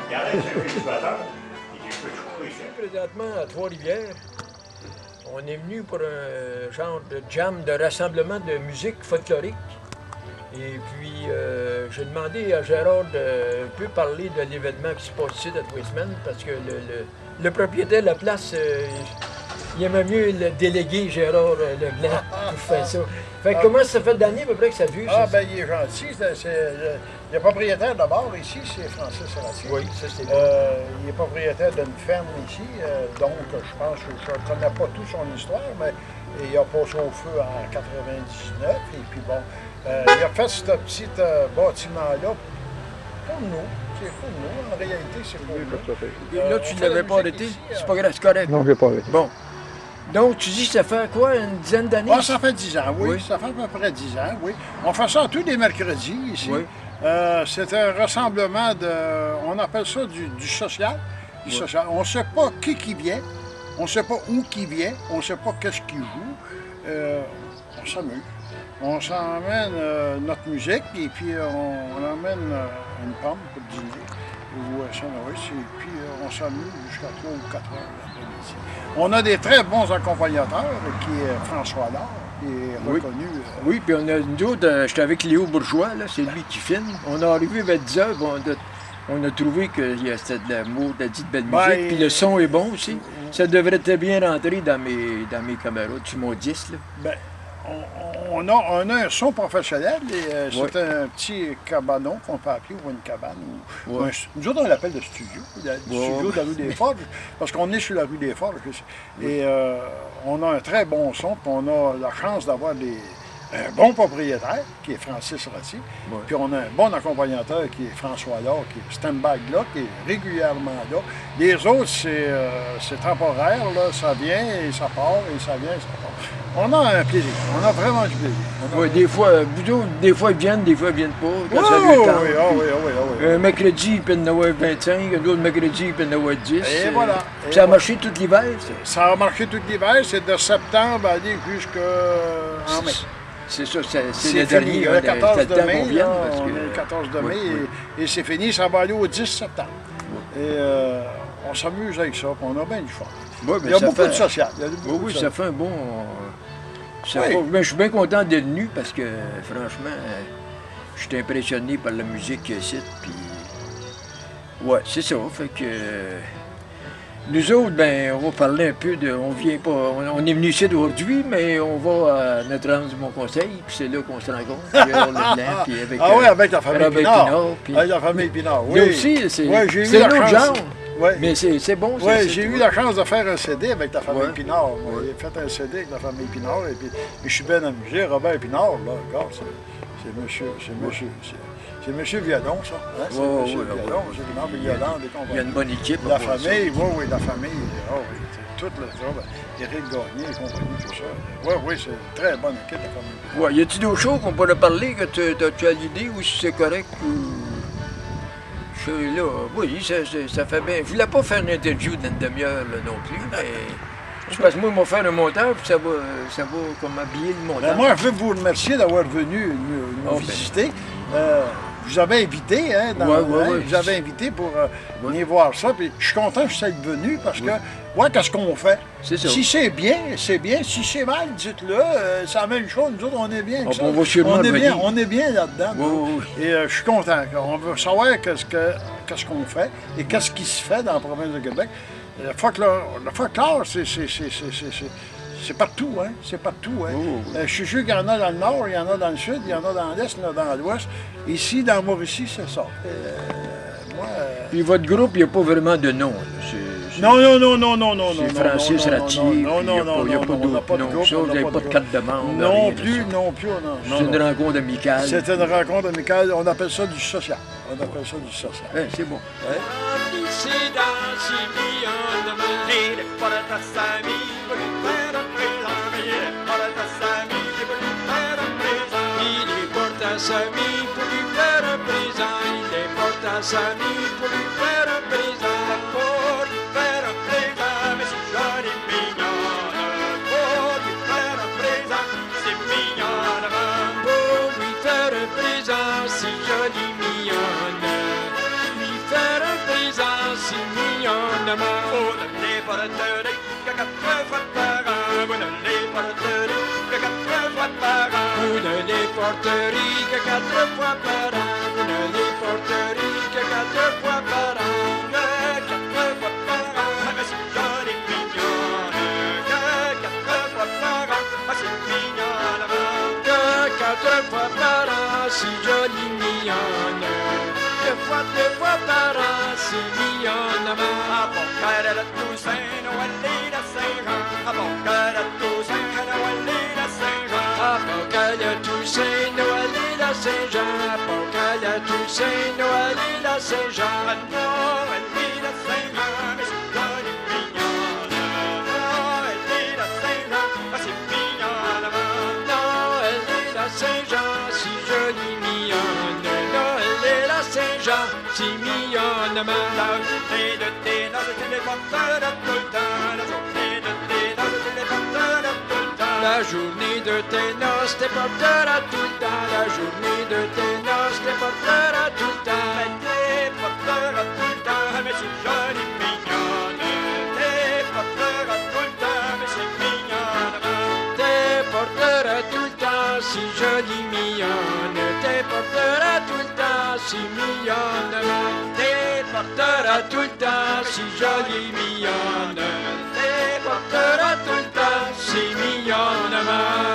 Il arrête de faire du batteur. Il dit, je peux te couper ici. Présentement, à Trois-Rivières, on est venu pour un genre de jam, de rassemblement de musique folklorique. Et puis, j'ai demandé à Gérard de un peu parler de l'événement qui se passe ici à tous les semaines, parce que le propriétaire de la place, il aimait mieux le déléguer Gérard Leblanc pour faire ça. Fait que comment ça fait d'années à peu près que ça dure? Ah, ben il est gentil. Le propriétaire d'abord ici, c'est Francis Ratier. Oui, ça c'est bon. Il est propriétaire d'une ferme ici, donc je pense que je ne connais pas toute son histoire, mais il a passé au feu en 99, et puis bon, il a fait ce petit bâtiment-là pour nous. C'est pour nous, en réalité, c'est pour nous. Et là, tu ne l'avais pas arrêté? C'est pas grave, c'est correct. Non, je l'ai pas arrêté. Bon. Donc, tu dis que ça fait quoi, une dizaine d'années? Ah, ça fait 10 ans, oui. Oui. Ça fait à peu près 10 ans, oui. On fait ça tous les mercredis ici. Oui. C'est un rassemblement de... On appelle ça du social. Du social. On ne sait pas qui vient. On ne sait pas où qui vient. On ne sait pas qu'est-ce qui joue. On s'amuse. On s'emmène notre musique et puis on emmène une pomme pour dîner ou un sandwich et puis on s'amuse jusqu'à 3 ou 4 heures l'après-midi. On a des très bons accompagnateurs qui est François Lard, qui est reconnu. Oui, puis on a nous autres, j'étais avec Léo Bourgeois, là, c'est lui qui filme. On est arrivé vers 10 heures, on a trouvé que c'était de la dite belle musique, puis le son est bon aussi. Ça devrait très bien rentrer dans mes camarades, sur mon 10, là. Ben, on a un son professionnel et c'est un petit cabanon qu'on peut appeler, ou une cabane. Nous autres, on l'appelle le studio, studio de la rue des Forges, parce qu'on est sur la rue des Forges. Et on a un très bon son, puis on a la chance d'avoir un bon propriétaire, qui est Francis Ratier, puis on a un bon accompagnateur, qui est François Lard, qui est stand-by là, qui est régulièrement là. Les autres, c'est temporaire, là, ça vient et ça part, et ça vient et ça part. On a un plaisir, on a vraiment du plaisir. Oui, des fois ils viennent, des fois ils viennent pas. Quand ça Oui, lui tente. oui. Un mercredi, il peut en avoir 25, un autre mercredi, il peut en avoir 10. Et voilà. Puis ça a marché tout l'hiver, ça? Ça a marché tout l'hiver, c'est de septembre à aller jusqu'en mai. C'est ça, c'est le dernier. Le 14 de mai, on vient, on est le 14 de mai, et c'est fini, ça va aller au 10 septembre. Et on s'amuse avec ça, puis on a bien du fun. Il y a beaucoup de social. Oui, ça fait un bon... Je suis bien content d'être venu parce que, franchement, je suis impressionné par la musique qu'il y a ici. Puis... Ouais, c'est ça. Fait que... Nous autres, ben, on va parler un peu de... On vient pas... On est venu ici aujourd'hui, mais on va à Notre-Dame du Mont-Conseil, puis c'est là qu'on se rencontre. Puis avec, avec la famille Pinard. Puis... Avec la famille Pinard, oui. Là aussi, c'est un autre genre. Ouais. Mais c'est bon. Oui, j'ai eu la chance de faire un CD avec la famille Pinard. J'ai fait un CD avec la famille Pinard et puis je suis bien amusé. Robert Pinard, là, regarde, c'est monsieur Violon, ça. Hein? C'est monsieur Violon, monsieur Pinard, Violon, des compagnies. Il y a une bonne équipe. La famille, oui, la famille. Tout le job. Éric Gagné et compagnie, tout ça. Oui, c'est une très bonne équipe, la famille. Ouais, y a-t-il d'autres choses qu'on pourrait parler que tu as l'idée ou si c'est correct ou... Là, oui, ça fait bien. Je voulais pas faire une interview d'une demi-heure non plus, mais parce que moi, ils m'ont fait un monteur, puis ça va comme habiller le monteur. Moi, je veux vous remercier d'avoir venu nous visiter. Je vous avais invité, je vous avais invité pour venir voir ça, puis je suis content que vous soyez venu parce que, qu'est-ce qu'on fait? Si c'est bien, c'est bien. Si c'est mal, dites-le. C'est la même chose. Nous autres, on est bien. On est bien là-dedans. Et je suis content. On veut savoir qu'est-ce qu'on fait et qu'est-ce qui se fait dans la province de Québec. Le folklore, c'est partout, hein? C'est partout, hein? Je suis sûr qu'il y en a dans le nord, il y en a dans le sud, il y en a dans l'est, il y en a dans l'ouest. Ici, dans Mauricie, c'est ça. Puis votre groupe, il n'y a pas vraiment de nom. Non. C'est Francis Ratier. Il n'y a pas d'autre nom. Vous n'avez pas de carte de membre. Non plus. C'est une rencontre amicale. C'est une rencontre amicale. On appelle ça du social. C'est bon. Samy pour lui faire un présent, il est porté à Samy pour lui faire un présent, pour lui faire un présent, mais c'est joli mignonne, pour lui faire un présent, c'est mignonne, pour lui faire un présent, c'est joli mignonne. mignonnement. Vous ne les porterez que 4 fois par an. Vous ne les porterez que 4 fois par an. Vous ne les porterez que 4 fois par an. Vous ne les porterez que 4 fois par an. Que 4 fois par an. Mais c'est joli mignonne. Que 4 fois par an. Ah, c'est mignonnement. Que 4 fois par an. Si joli mignonne. 2 fois par an. C'est mignonnement. Ah bon, qu'elle a Toussaint, Noël et la Saint-Jean. Ah bon, qu'elle a Toussaint, Noël et la Saint-Jean. Ah bon, qu'elle a Toussaint, Noël et la Saint-Jean. Ah bon, qu'elle a Toussaint, Noël et la Saint-Jean. Ah Noël et la Saint-Jean, mais c'est joli mignonne. Noël et la Saint-Jean, ah c'est mignonnement. Noël et la Saint-Jean, si joli mignonne. Noël et la Saint-Jean, si mignonnement. La journée de tes noces, tu les portes tout le temps. La journée de tes noces, tu les portes tout le temps. La journée de tes noces, tu porteras tout le temps. La journée de tes noces, tu porteras tout le temps. Mais tu porteras tout le temps, mais c'est joli mignonne. Tu porteras tout le temps, mais c'est mignonnement. Tu porteras tout le temps, si joli mignonne. Tu porteras tout le temps, si mignonnement. Tu porteras tout le temps, si joli mignonne. Tu porteras tout le temps, si mignonnement.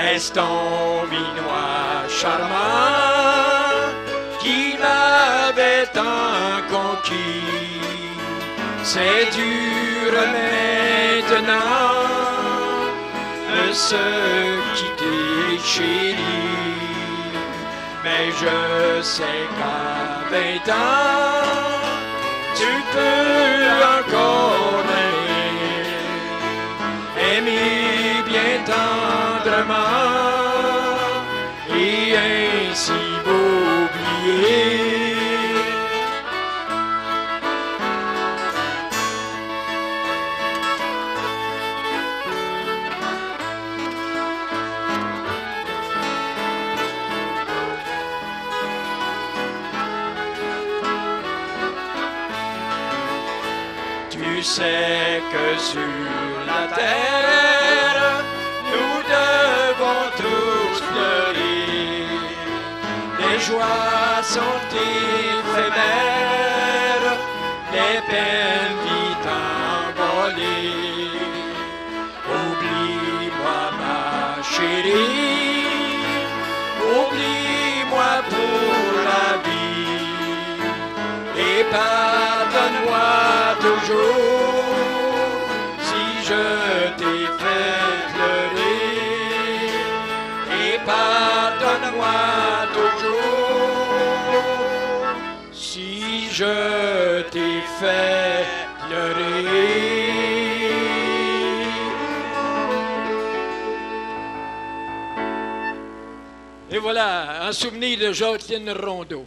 est-ce ton minois charmant qui m'avait tant conquis? C'est dur maintenant de se quitter, chérie, mais je sais qu'à 20 ans, tu peux encore aimer bien tendrement et ainsi m'oublier. Tu sais que sur la terre, nous devons tous pleurer. Les joies sont éphémères, les peines vite envolées. Oublie-moi ma chérie, oublie-moi pour la vie, et pardonne-moi toujours si je t'ai fait pleurer, et pardonne-moi toujours si je t'ai fait pleurer. Et voilà, en souvenir de Jacqueline Rondeau.